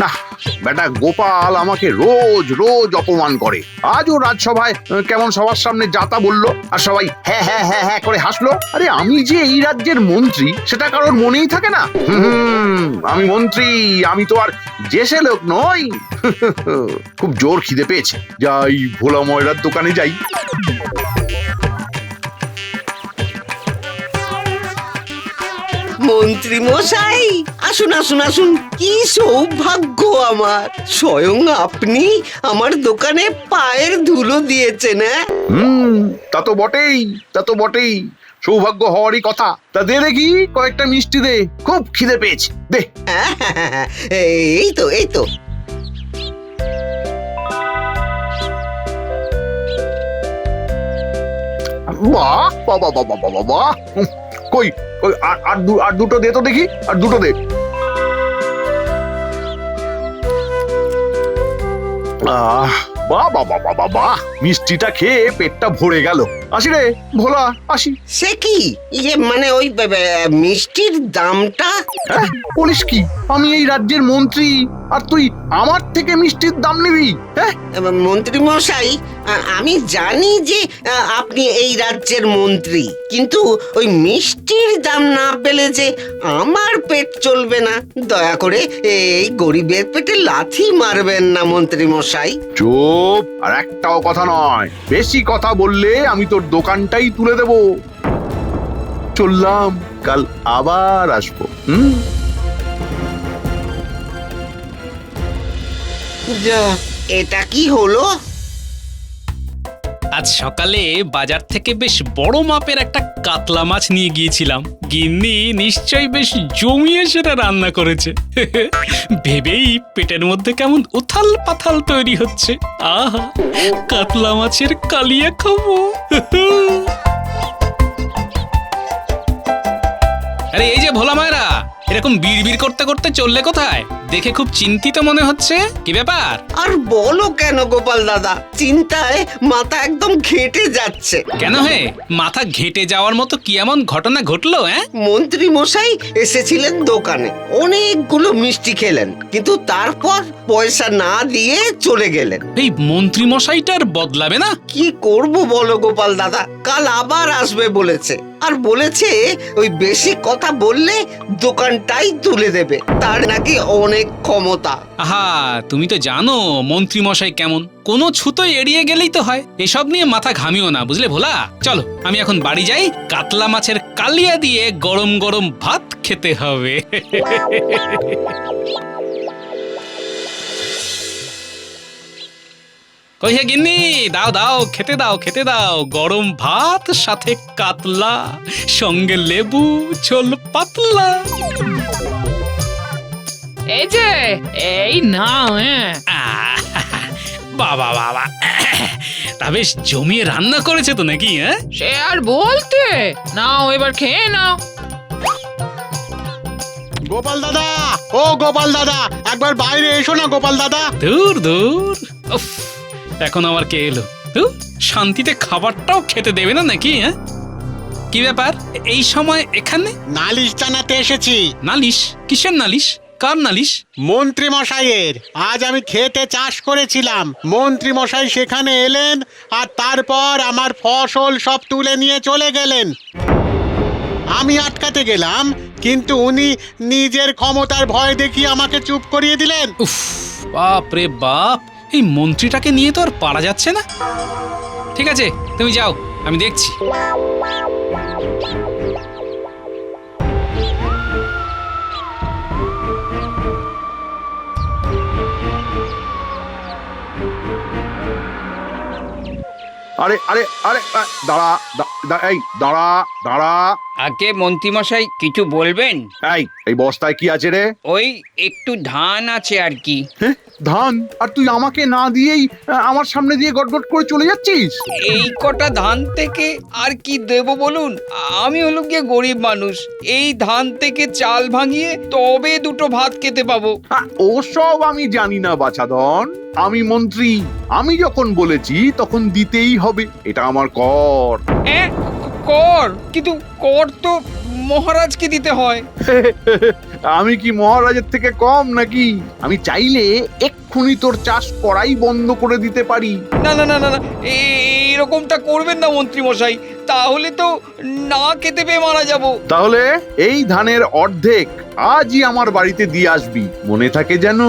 না, বেটা গোপাল আমাকে রোজ রোজ অপমান করে। আজও রাজসভায় কেমন সবার সামনে যাতা বললো, আর সবাই হ্যাঁ হ্যাঁ হ্যাঁ হ্যাঁ করে হাসলো। আরে আমি যে এই রাজ্যের মন্ত্রী সেটা কারোর মনেই থাকে না। আমি মন্ত্রী, আমি তো আর জেসে লোক নই। খুব জোর খিদে পেয়েছে, যাই ভোলা ময়রার দোকানে যাই। মন্ত্রী মশাই, আসুন আসুন আসুন, কি সৌভাগ্য আমার, স্বয়ং আপনি আমার দোকানে পায়ের ধুলো দিয়েছেন। তা তো বটেই, তা তো বটেই, সৌভাগ্য হওয়ারই কথা। তা দে দেখি কয়েকটা মিষ্টি দে, খুব খিদে পেয়েছে, দে। এই তো এই তো। বাহ বাবা বাবা বাবা বাহ, কই কই আর দুটো দে তো দেখি, আর দুটো দে। বাহ বাবা বাবা বাহ, মিষ্টিটা খেয়ে পেটটা ভরে গেল। আসি রে ভোলা, আসি। সে কি, মানে ওই মিষ্টির দামটা? বলিস কি, আমি এই রাজ্যের মন্ত্রী আর তুই আমার থেকে মিষ্টির দাম নিবি? হ্যাঁ মন্ত্রী মশাই, আমি জানি যে আপনি এই রাজ্যের মন্ত্রী, কিন্তু ওই মিষ্টির দাম না পেলে যে আমার পেট চলবে না। দয়া করে এই গরিবের পেটে লাথি মারবেন না মন্ত্রী মশাই। চুপ, আর একটাও কথা নয়। বেশি কথা বললে আমি তোর দোকানটাই তুলে দেব। চললাম, কাল আবার আসবো। যা, এটা কি হলো? আজ সকালে বাজার থেকে বেশ বড় মাপের একটা কাতলা মাছ নিয়ে গিয়েছিলাম। গিন্নি নিশ্চয়ই বেশ জমিয়ে সেটা রান্না করেছে। ভেবেই পেটের মধ্যে কেমন উথাল পাথাল তৈরি হচ্ছে। আহা, কাতলা মাছের কালিয়া খাবো। আরে এই যে ভোলা মায়েরা, এরকম বিড়বিড় করতে করতে চললে কোথায়? দেখে খুব চিন্তিত মনে হচ্ছে, কি ব্যাপার? আর বলো কেন গোপাল দাদা, চিন্তায় মাথা একদম ঘেঁটে যাচ্ছে। কেন হে, মাথা ঘেঁটে যাওয়ার মতো কি এমন ঘটনা ঘটলো? মন্ত্রী মশাই এসেছিলেন দোকানে, অনেকগুলো মিষ্টি খেলেন, কিন্তু তারপর পয়সা না দিয়ে চলে গেলেন। এই মন্ত্রী মশাইটার বদলাবে না? কি করব বলো গোপাল দাদা, কাল আবার আসবে বলেছে, আর বলেছে ওই বেশি কথা বললে দোকানটাই তুলে দেবে, তার নাকি অনেক ক্ষমতা। আহা, তুমি তো জানো মন্ত্রী মশাই কেমন, কোনো ছুতো এড়িয়ে গেলেই তো হয়। এসব নিয়ে মাথা ঘামিও না, বুঝলে ভোলা। চলো আমি এখন বাড়ি যাই, কাতলা মাছের কালিয়া দিয়ে গরম গরম ভাত খেতে হবে। কই হে গিন্নি, দাও দাও, খেতে দাও খেতে দাও, গরম ভাত সাথে কাতলা, সঙ্গে লেবু, ঝোল পাতলা। এই যে, এই নাও। বাবা বাবা, তা বেশ জমিয়ে রান্না করেছে তো নাকি? সে আর বলতে, নাও এবার খেয়ে নাও। গোপাল দাদা, ও গোপাল দাদা, একবার বাইরে এসো না গোপাল দাদা। দূর দূর, উফ, এখন আবার কে এলো? শান্তিতে খাবারটাও খেতে দেবে না নাকি? কি ব্যাপার এই সময় এখানে? নালিশ জানাতে এসেছি। নালিশ? কিসের নালিশ? কার নালিশ? মন্ত্রী মশাইয়ের। আজ আমি খেতে চাষ করেছিলাম, মন্ত্রী মশাই সেখানে এলেন আর তারপর আমার ফসল সব তুলে নিয়ে চলে গেলেন। আমি আটকাতে গেলাম, কিন্তু উনি নিজের ক্ষমতার ভয় দেখিয়ে আমাকে চুপ করিয়ে দিলেন। উফ, বাপ রে বাপ, এই মন্ত্রীটাকে নিয়ে তো আর পারা যাচ্ছে না। ঠিক আছে, তুমি যাও, আমি দেখছি। আরে আরে আরে দাঁড়া, এই দাঁড়া দাঁড়া। আগে মন্ত্রীমশাই কিছু বলবেন? এই বস্তায় কি আছে রে? ওই একটু ধান আছে আর কি। ধান? আর তুই আমাকে না দিয়েই আমার সামনে দিয়ে গটগট করে চলে যাচ্ছিস? এই কটা ধান থেকে আর কি দেব বলুন? আমি হলো গিয়ে গরিব মানুষ, এই ধান থেকে চাল ভাঙিয়ে তবে দুটো ভাত খেতে পাবো। ওসব আমি জানি না বাছাধন, আমি মন্ত্রী, আমি যখন বলেছি তখন দিতেই হবে, এটা আমার কর। কর? কিন্তু কর তো মহারাজকে দিতে হয়। আমি কি মহারাজের থেকে কম নাকি? আমি চাইলে এক্ষুনি তোর চাষ করাই বন্ধ করে দিতে পারি। না না না না না, এরকমটা করবেন না মন্ত্রী মশাই, তাহলে তো না খেতে পেয়ে মারা যাব। তাহলে এই ধানের অর্ধেক আজই আমার বাড়িতে দিয়ে আসবি, মনে থাকে যেন।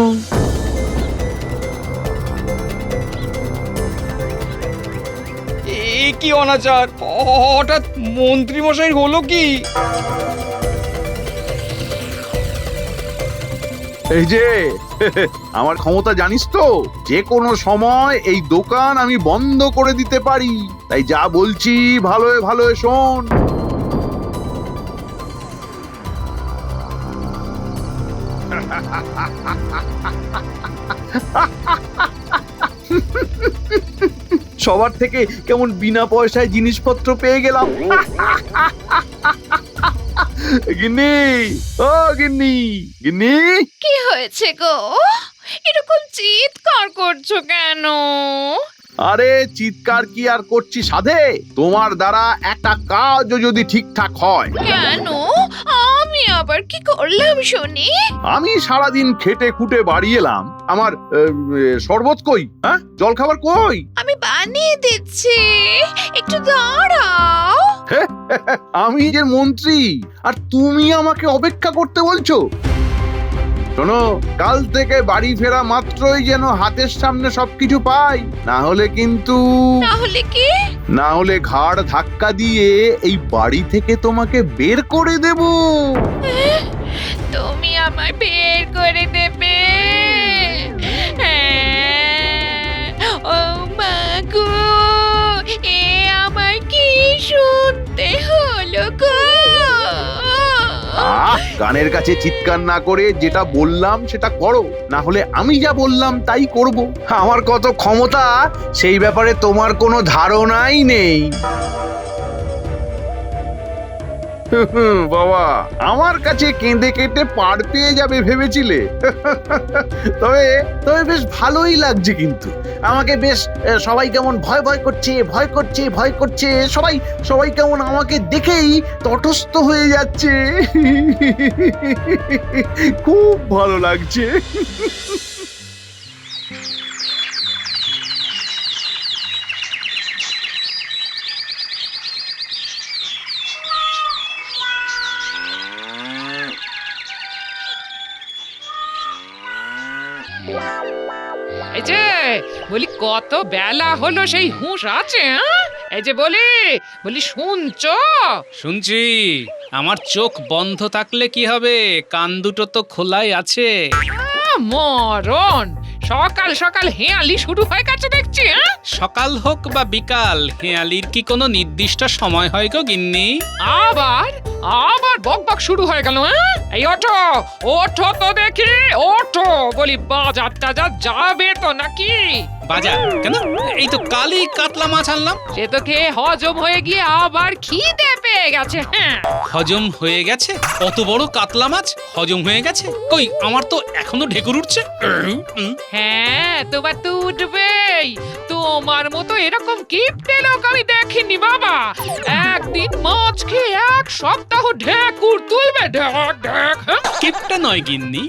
এ কি অনাচার! হঠাৎ মন্ত্রী মশাই হলো কি? এই যে আমার ক্ষমতা জানিস তো, যে কোনো সময় এই দোকান আমি বন্ধ করে দিতে পারি। তাই যা বলছি ভালোয় ভালোয় শোন। সবার থেকে কেমন বিনা পয়সায় জিনিসপত্র পেয়ে গেলাম। গিন্নি, ও গিন্নি, গিন্নি। কি হয়েছে গো? এরকম চিৎকার করছো কেন? আরে চিৎকার কি আর করছি সাধে? তোমার দ্বারা একটা কাজও যদি ঠিকঠাক হয়। কেন? আমি আবার কি করলাম শুনি? আমি সারাদিন খেটে খুটে বাড়ি এলাম, আমার শরবত কই? হ্যাঁ, জল খাবার কই? আমি বানিয়ে দিচ্ছি, একটু দাঁড়াও। আমি যে মন্ত্রী, আর তুমি আমাকে অপেক্ষা করতে বলছো? শোনো, কাল থেকে বাড়ি ফেরা মাত্রই যেন হাতের সামনে সবকিছু পাই, না হলে কিন্তু, তাহলে কি? না হলে ঘাড় ধাক্কা দিয়ে এই বাড়ি থেকে তোমাকে বের করে দেব। তুমি আমায় বের করে দেবে? ও মা গো, এ আমার কি শুনতে হলো গো? গানের কাছে চিৎকার না করে যেটা বললাম সেটা করো, না হলে আমি যা বললাম তাই করব। আমার কত ক্ষমতা সেই ব্যাপারে তোমার কোনো ধারণাই নেই। বাবা, আমার কাছে কেঁদে কেটে পার পেয়ে যাবে ভেবেছিলে? তবে তবে বেশ ভালোই লাগছে কিন্তু। আমাকে বেশ সবাই কেমন ভয় ভয় করছে, ভয় করছে, ভয় করছে। সবাই সবাই কেমন আমাকে দেখেই তটস্থ হয়ে যাচ্ছে। খুব ভালো লাগছে। এই যে বলি, কত বেলা হলো সেই হুঁশ আছে? এই যে বলি বলি শুনছো? শুনছি। আমার চোখ বন্ধ থাকলে কি হবে, কান দুটো তো খোলাই আছে। মরণ, সকাল সকাল হেয়ালি শুরু হয়ে গেছে দেখছি। সকাল হোক বা বিকাল, হেঁয়ালির কি কোনো নির্দিষ্ট সময় হয় গো গিন্নি? আবার আবার বক বক শুরু হয়ে গেল। এই ওঠো, ওঠো তো দেখি, ওঠো বলি। বাজার টাজার যাবে তো নাকি? বাজার কেন? এই তো কালই কাতলা মাছ আনলাম। সে তো খেয়ে হজম হয়ে গিয়ে আবার খিদে পেয়ে গেছে। হজম হয়ে গেছে? অত বড় কাতলা মাছ হজম হয়ে গেছে? কই, আমার তো এখনো ঢেকুর উঠছে। হ্যাঁ, তোমার তো উঠবেই। তোমার মতো এরকম কিপটে লোক আমি দেখিনি বাবা। একদিন মাছ খেয়ে এক সপ্তাহ ঢেকুর তুলবে। ঢেক ঢেক। কিপটা নয় গিন্নি,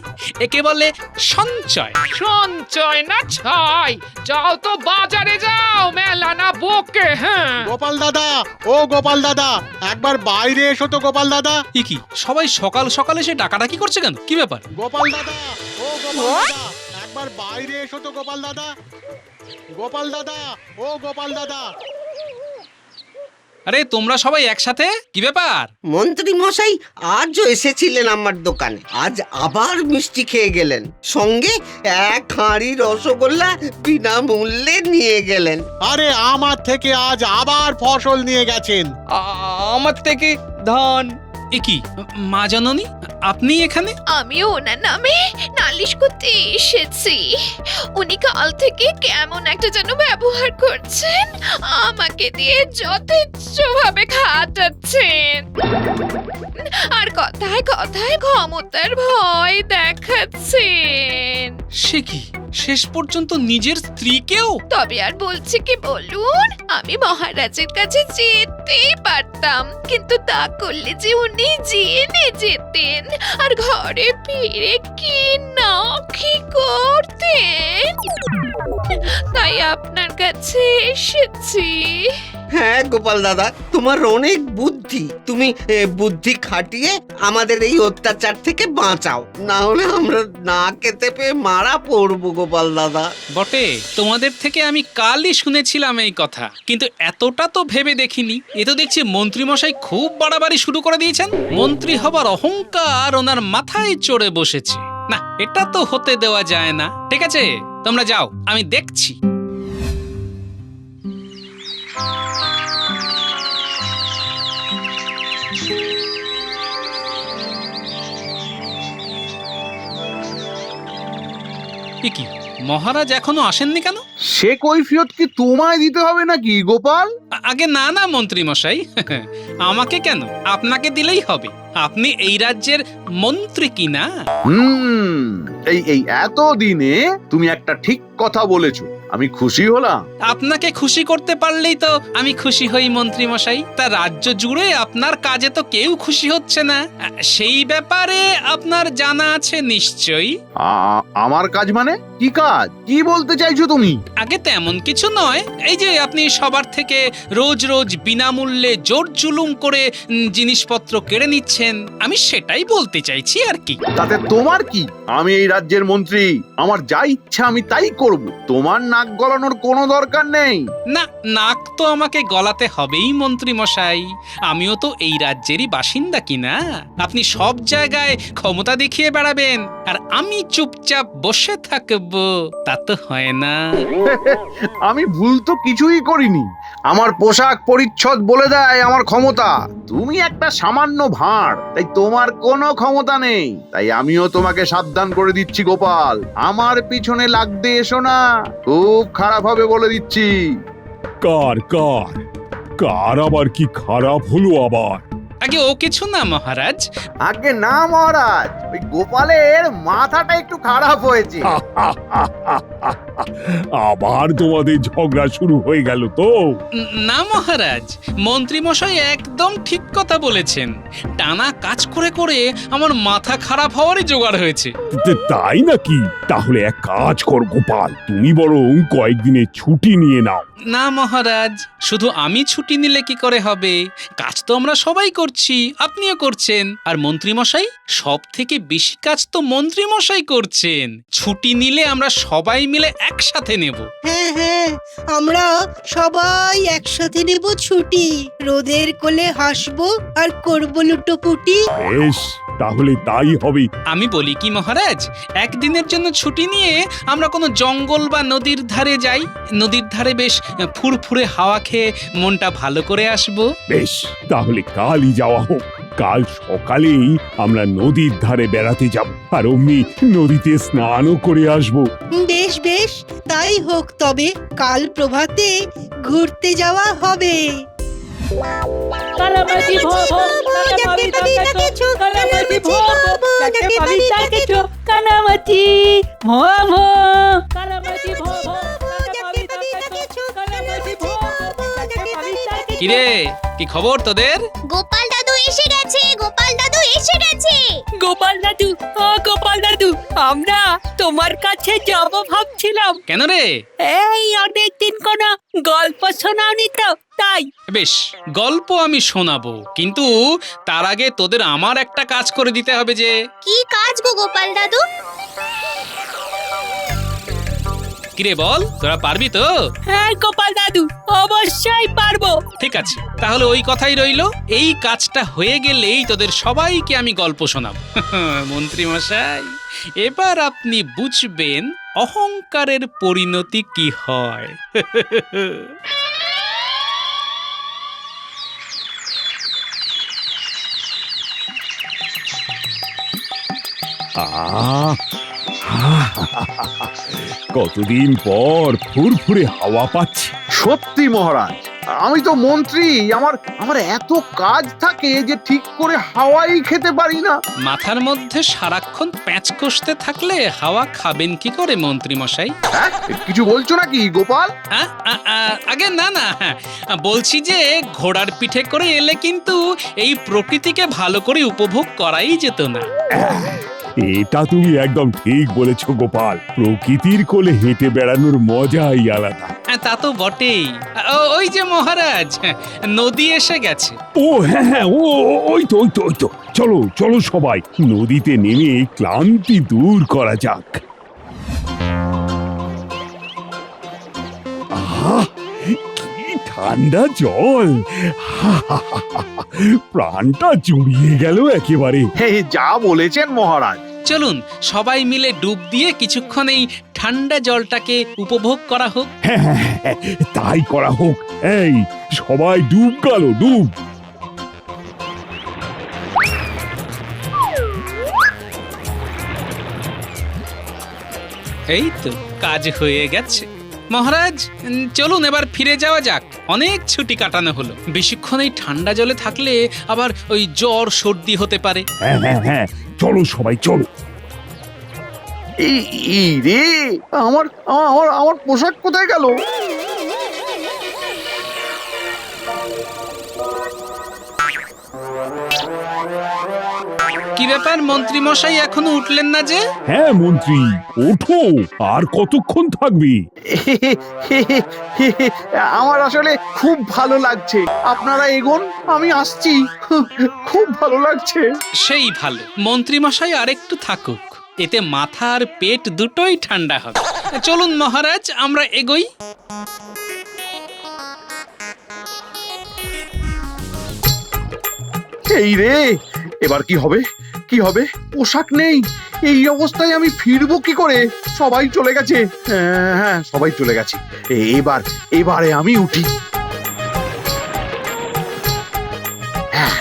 একে বলে সঞ্চয়। সঞ্চয় না ছয়। যাও তো বাজারে যাও, মেলা না বকে। হ্যাঁ, গোপাল দাদা, ও গোপাল দাদা, একবার বাইরে এসো তো গোপাল দাদা। এ কি, সবাই সকাল সকালে সে ডাকাডাকি করছে কেন? কি ব্যাপার? গোপাল দাদা, ও গোপাল দাদা, একবার বাইরে এসো তো গোপাল দাদা। গোপাল দাদা, ও গোপাল দাদা। আরে তোমরা সবাই একসাথে, কি ব্যাপার? মন্ত্রী মশাই আজও এসেছিলেন আমার দোকানে, আজ আবার মিষ্টি খেয়ে গেলেন, সঙ্গে এক হাঁড়ি রসগোল্লা বিনামূল্যে নিয়ে গেলেন। আরে আমার থেকে আজ আবার ফসল নিয়ে গেছেন। আমার থেকে ধান। এ কি মা জননী, আপনি এখানে? আমিও ওনার নামে নালিশ করতে এসেছি। উনি কাল থেকে কেমন একটা যেন ব্যবহার করছেন, আমাকে দিয়ে যথেচ্ছভাবে খাটাচ্ছেন, আর কথায় কথায় ক্ষমতার ভয় দেখাচ্ছেন। সে কি, শেষ পর্যন্ত নিজের স্ত্রীকেও? তবে আর বলছি কি বলুন, আমি মহারাজের কাছে যেতেই পারতাম, কিন্তু তা করলে যে উনি জেনে যেতেন আর ঘরে ফিরে কি না কি করতেন। তাই আপনার কাছে এসেছি। হ্যাঁ গোপাল দাদা, তোমার অনেক বুদ্ধি। তুমি বুদ্ধি খাটিয়ে আমাদের এই অত্যাচার থেকে বাঁচাও, না হলে আমরা না খেতে পেয়ে মারা পড়বো গোপাল দাদা। বটে, তোমাদের থেকে আমি কালই শুনেছিলাম এই কথা, কিন্তু এতটা তো ভেবে দেখিনি। এ তো দেখছি মন্ত্রীমশাই খুব বাড়াবাড়ি শুরু করে দিয়েছেন। মন্ত্রী হবার অহংকার ওনার মাথায় চড়ে বসেছে। না, এটা তো হতে দেওয়া যায় না। ঠিক আছে, তোমরা যাও, আমি দেখছি। এ কি, মহারাজ এখনো আসেননি কেন? সে কৈফিয়ত কি তোমায় দিতে হবে নাকি গোপাল? আগে না না মন্ত্রী মশাই, আমাকে কেন, আপনাকে দিলেই হবে। আপনি এই রাজ্যের মন্ত্রী কি না? এই এত দিনে তুমি একটা ঠিক কথা বলেছো, আমি খুশি হলাম। আপনাকে খুশি করতে পারলেই তো আমি খুশি হই মন্ত্রী মশাই। তা রাজ্য জুড়ে আপনার কাজে তো কেউ খুশি হচ্ছে না, সেই ব্যাপারে আপনার জানা আছে নিশ্চয়ই। আমার কাজ মানে কি কাজ? কি বলতে চাইছো তুমি? আগে তেমন কিছু নয়, এই যে আপনি সবার থেকে রোজ রোজ বিনামূল্যে জোর জুলুম করে জিনিসপত্র কেড়ে নিচ্ছেন, আমি সেটাই বলতে চাইছি আর কি। তাতে তোমার কি? আমি এই রাজ্যের মন্ত্রী, আমার যা ইচ্ছা আমি তাই করব। তোমার নাক গলানোর কোনো দরকার নেই। না, নাক তো আমাকে গলাতে হবেই মন্ত্রী মশাই, আমিও তো এই রাজ্যেরই বাসিন্দা কিনা। আপনি সব জায়গায় ক্ষমতা দেখিয়ে বেড়াবেন আর আমি চুপচাপ বসে থাকবো, তা তো হয় না। আমি ভুল তো কিছুই করিনি। আমার পোশাক পরিচ্ছদ বলে দেয় আমার ক্ষমতা। তুমি একটা সামান্য ভাঁড়, তাই তোমার কোনো ক্ষমতা নেই। তাই আমিও তোমাকে সাবধান করে দিচ্ছি গোপাল, আমার পিছনে লাগতে এসো না, খুব খারাপ হবে বলে দিচ্ছি। কার কার কার আবার কি খারাপ হলো আবার? আগে ও কিছু না মহারাজ। আগে না মহারাজ, ওই গোপালের মাথাটা একটু খারাপ হয়েছে। আবার তোমাদের ঝগড়া শুরু হয়ে গেল তো? না মহারাজ, মন্ত্রী মশাই একদম ঠিক কথা বলেছেন। টানা কাজ করে করে আমার মাথা খারাপ হওয়ারই জোগাড় হয়েছে। তাই নাকি? তাহলে এক কাজ কর গোপাল, তুমি বরং কয়েকদিনের ছুটি নিয়ে নাও। না মহারাজ, শুধু আমি ছুটি নিলে কি করে হবে? কাজ তো আমরা সবাই করছি, আপনিও করছেন, আর মন্ত্রী মশাই সব থেকে বেশি কাজ তো মন্ত্রী মশাই করছেন। ছুটি নিলে আমরা সবাই মিলে একসাথে নেব। হ্যাঁ হ্যাঁ, আমরা সবাই একসাথে নেব ছুটি, রোদের কোলে হাসবো আর করবো লুটোপুটি। বেশ, তাহলে তাই হবে। আমি বলি কি মহারাজ, একদিনের জন্য ছুটি নিয়ে আমরা কোনো জঙ্গল বা নদীর ধারে যাই। নদীর ধারে বেশ ফুরফুরে হাওয়া খেয়ে মনটা ভালো করে আসবো। বেশ, তাহলে কালই যাওয়া হোক। কাল সকালেই আমরা নদীর ধারে বেড়াতে যাব, আর অমনি নদীতে স্নানও করে আসব। বেশ বেশ, তাই হোক। তবে কাল প্রভাতে ঘুরতে যাওয়া হবে। কানামাছি ভোভো, কানামাছি ডাকেছো, কানামাছি ভোভো, ডাকে ডাকেছো, কানামাছি ভোভো, কানামাছি ভোভো, ডাকেছো, কানামাছি ভোভো, ডাকে। কিরে, কি খবর তোদের? গোপাল দাদু এসে গেছে, গোপাল দাদু এসে গেছে। গোপাল দাদু, ও গোপাল দাদু, আমরা তোমার কাছে যাব ভাবছিলাম। কেন রে? এই অনেকদিন কোনো গল্প শোনাওনি তো, তাই। বেশ, গল্প আমি শোনাবো, কিন্তু তার আগে তোদের আমার একটা কাজ করে দিতে হবে। যে কি কাজ গো গোপাল দাদু? কিরে বল, তোরা পারবি তো? হ্যাঁ গোপাল দাদু, অবশ্যই পারবো। ঠিক আছে, তাহলে ওই কথাই রইলো। এই কাজটা হয়ে গেলেই তোদের সবাইকে আমি গল্প শোনাবো। মন্ত্রী মশাই, এবার আপনি বুঝবেন অহংকারের পরিণতি কি হয়। কতদিন পর ফুরফুরে হাওয়া পাচ্ছি। সত্যি মহারাজ, আমি তো মন্ত্রী, আমার আমার এত কাজ থাকে যে ঠিক করে হাওয়াই খেতে পারি না। মাথার মধ্যে সারাক্ষণ প্যাঁচ কষতে থাকলে হাওয়া খাবেন কি করে মন্ত্রী মশাই? হ্যাঁ, কিছু বলছো নাকি গোপাল? আগে না না, বলছি যে ঘোড়ার পিঠে করে এলে কিন্তু এই প্রকৃতিকে ভালো করে উপভোগ করাই যেত না। এটা তুমি একদম ঠিক বলেছো গোপাল, প্রকৃতির কোলে হেঁটে বেড়ানোর মজাই আলাদা। তা তো বটেই। ওই যে মহারাজ, নদী এসে গেছে। ও হ্যাঁ হ্যাঁ, ওই তো ওই তো ওই তো, চলো চলো সবাই নদীতে নেমে ক্লান্তি দূর করা যাক। আহা, কি ঠান্ডা জল! প্রাণটা জুড়িয়ে গেল একেবারে। হে, যা বলেছেন মহারাজ। চলুন সবাই মিলে ডুব দিয়ে কিছুক্ষণ এই ঠান্ডা জলটাকে উপভোগ করা হোক। হ্যাঁ হ্যাঁ হ্যাঁ, তাই করা হোক। এই সবাই ডুব গেল, ডুব। এই তো কাজ হয়ে গেছে। মহারাজ, চলুন এবার ফিরে যাওয়া যাক। অনেক ছুটি কাটানো হলো। বেশিক্ষণ এই ঠান্ডা জলে থাকলে আবার ওই জ্বর সর্দি হতে পারে। হ্যাঁ হ্যাঁ হ্যাঁ, চলো সবাই চলো। এই রে, আমার আমার আমার পোশাক কোথায় গেল? কি ব্যাপার মন্ত্রী মশাই, এখনো উঠলেন না যে? হ্যাঁ মন্ত্রী, ওঠো, আর কতক্ষণ থাকবি? আমার আসলে খুব ভালো লাগছে। আপনারা এগোন, আমি আসছি। খুব ভালো লাগছে। সেই ভালো, মন্ত্রী মশাই আরেকটু থাকুক, এতে মাথা আর পেট দুটোই ঠান্ডা হবে। চলুন মহারাজ, আমরা এগোই। এই রে, এবার কি হবে? কি হবে? পোশাক নেই। এই অবস্থায় আমি ফিরবো কি করে? সবাই চলে গেছে। হ্যাঁ, সবাই চলে গেছে। এবারে আমি উঠি। হ্যাঁ,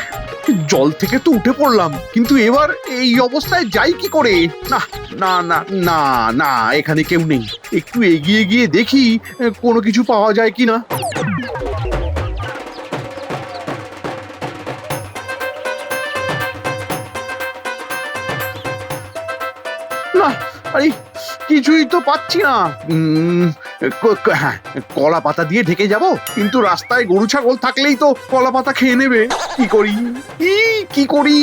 জল থেকে তো উঠে পড়লাম, কিন্তু এবার এই অবস্থায় যাই কি করে? না না না না না, এখানে কেউ নেই। একটু এগিয়ে গিয়ে দেখি কোনো কিছু পাওয়া যায় কিনা। না, আরে কিছুই তো পাচ্ছি না। হ্যাঁ, কলা পাতা দিয়ে ঢেকে যাব, কিন্তু রাস্তায় গরু ছাগল থাকলেই তো কলা পাতা খেয়ে নেবে। কি করি? কি করি?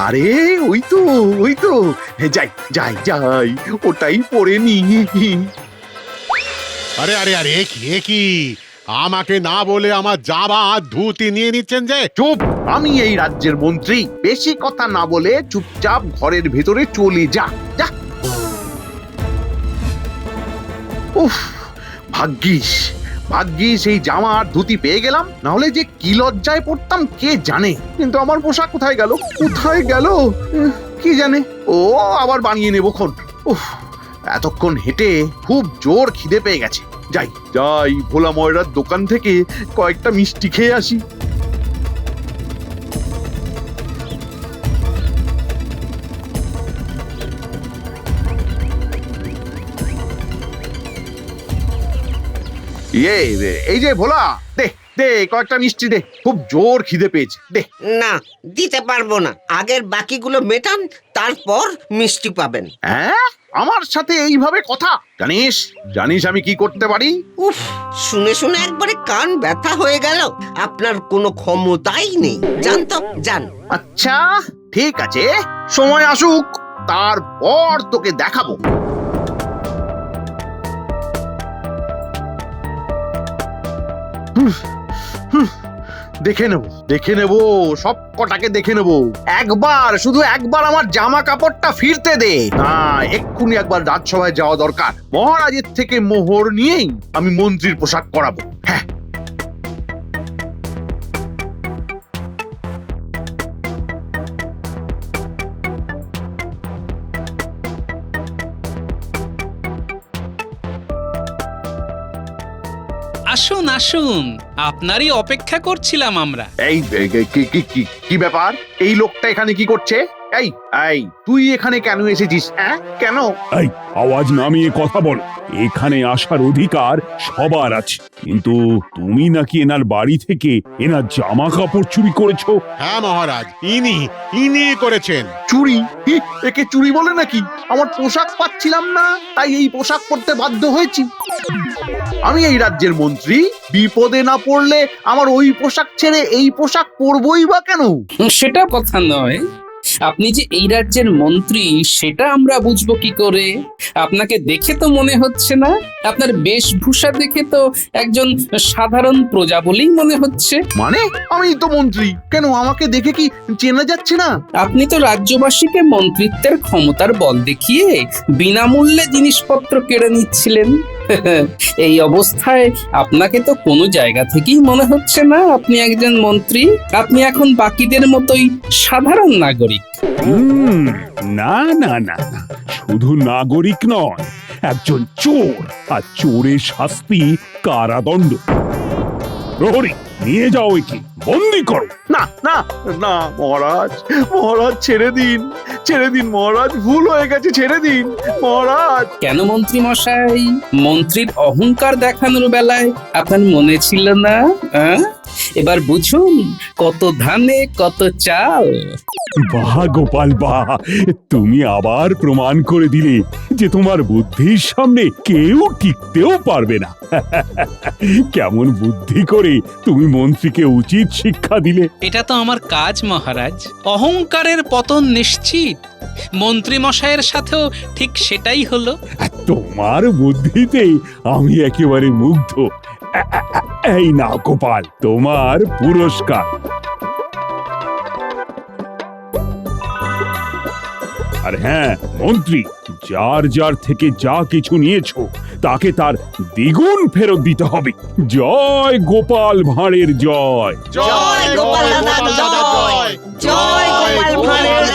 আরে ওই তো, যাই যাই যাই, ওটাই পরে নি। আরে আরে আরে, এ কি আমাকে না বলে আমার জামা ধুতি নিয়ে নিচ্ছেন যে? চুপ! আমি এই রাজ্যের মন্ত্রী, বেশি কথা না বলে চুপচাপ ঘরের ভেতরে চলে যা। যা। উফ, ভাগ্যিস এই জামা আর ধুতি পেয়ে গেলাম, না হলে যে কি লজ্জায় পড়তাম কে জানে। কিন্তু আমার পোশাক কোথায় গেল? কি জানে? ও, আবার বানিয়ে নেবো খন। উফ, এতক্ষণ হেঁটে খুব জোর খিদে পেয়ে গেছে। যাই ভোলা ময়রার দোকান থেকে কয়েকটা মিষ্টি খেয়ে আসি। এই যে ভোলা, দে দে কয়েকটা মিষ্টি দে, খুব জোর খিদে পেয়েছে, দে। না, দিতে পারবো না। আগের বাকিগুলো মেটান, তারপর মিষ্টি পাবেন। হ্যাঁ, আমার সাথে এইভাবে কথা? জানিস আমি কি করতে পারি? উফ, শুনে শুনে একবারে কান ব্যথা হয়ে গেল। আপনার কোনো ক্ষমতাই নেই। যান তো, যান। আচ্ছা ঠিক আছে, সময় আসুক, তারপর তোকে দেখাবো। দেখে নেব সব কটাকে দেখে নেব। শুধু একবার আমার জামা কাপড়টা ফিরতে দে। না, এক্ষুনি একবার রাজসভায় যাওয়া দরকার। মহারাজের থেকে মোহর নিয়েই আমি মন্ত্রীর পোশাক করাবো। হ্যাঁ, আসুন আসুন, আপনারই অপেক্ষা করছিলাম আমরা। এই কি ব্যাপার? এই লোকটা এখানে কি করছে? এই এই তুই এখানে কেন এসেছিস? হ্যাঁ, কেন? এই আওয়াজ নামিয়ে কথা বল। এখানে আসার অধিকার সবার আছে, কিন্তু তুমি নাকি এনার বাড়ি থেকে এনার জামা কাপড় চুরি করেছো। হ্যাঁ মহারাজ, ইনি করেছেন। চুরি? হি, একে চুরি বলে নাকি? আমার পোশাক পাচ্ছিলাম না, তাই এই পোশাক পরতে বাধ্য হয়েছি। আমি এই রাজ্যের মন্ত্রী, বিপদে না পড়লে আমার ওই পোশাক ছেড়ে এই পোশাক পরবই বা কেন? সেটা কথা নয়, আপনি যে এই রাজ্যের মন্ত্রী সেটা আমরা বুঝবো কি করে? আপনাকে দেখে তো মনে হচ্ছে না, আপনার বেশভূষা দেখে তো একজন সাধারণ প্রজা বলেই মনে হচ্ছে। মানে আমি তো মন্ত্রী, কেন আমাকে দেখে কি চেনা যাচ্ছে না? আপনি তো রাজ্যবাসীকে মন্ত্রিত্বের ক্ষমতার বল দেখিয়ে বিনামূল্যে জিনিসপত্র কেড়ে নিচ্ছিলেন। এই অবস্থায় আপনাকে তো কোনো জায়গা থেকেই মনে হচ্ছে না আপনি একজন মন্ত্রী। আপনি এখন বাকিদের মতোই সাধারণ নাগরিক। না না না না, শুধু নাগরিক নয়, একজন চোর, আর চোরের শাস্তি কারাদণ্ড। প্রহরী, নিয়ে যাও একে, বন্দি করো। না না না মহারাজ, মহারাজ ছেড়ে দিন, ছেড়ে দিন মহারাজ, ভুল হয়ে গেছে, ছেড়ে দিন মহারাজ। কেন মন্ত্রী মশাই, মন্ত্রীর অহংকার দেখানোর বেলায় আপনার মনে ছিল না? এবার বুঝুন, কত ধানে কত চাল। বাহ গোপাল বাহ, তুমি আবার প্রমাণ করে দিলে যে তোমার বুদ্ধির সামনে কেউ টিকতেও পারবে না। কেমন বুদ্ধি করে তুমি মন্ত্রীকে উচিত শিক্ষা দিলে। এটা তো আমার কাজ মহারাজ, অহংকারের পতন নিশ্চিত। মন্ত্রী মশাইয়ের সাথেও ঠিক সেটাই হলো। আর তোমার বুদ্ধিতে আমি একেবারে মুগ্ধ। এই নাও গোপাল, তোমার পুরস্কার। আর হ্যাঁ মন্ত্রী, যার যার থেকে যা কিছু নিয়েছো তাকে তার দ্বিগুণ ফেরত দিতে হবে। জয় গোপাল ভাঁড়ের জয়। জয় গোপাল দাদা জয়, জয় গোপাল ভাঁড়ের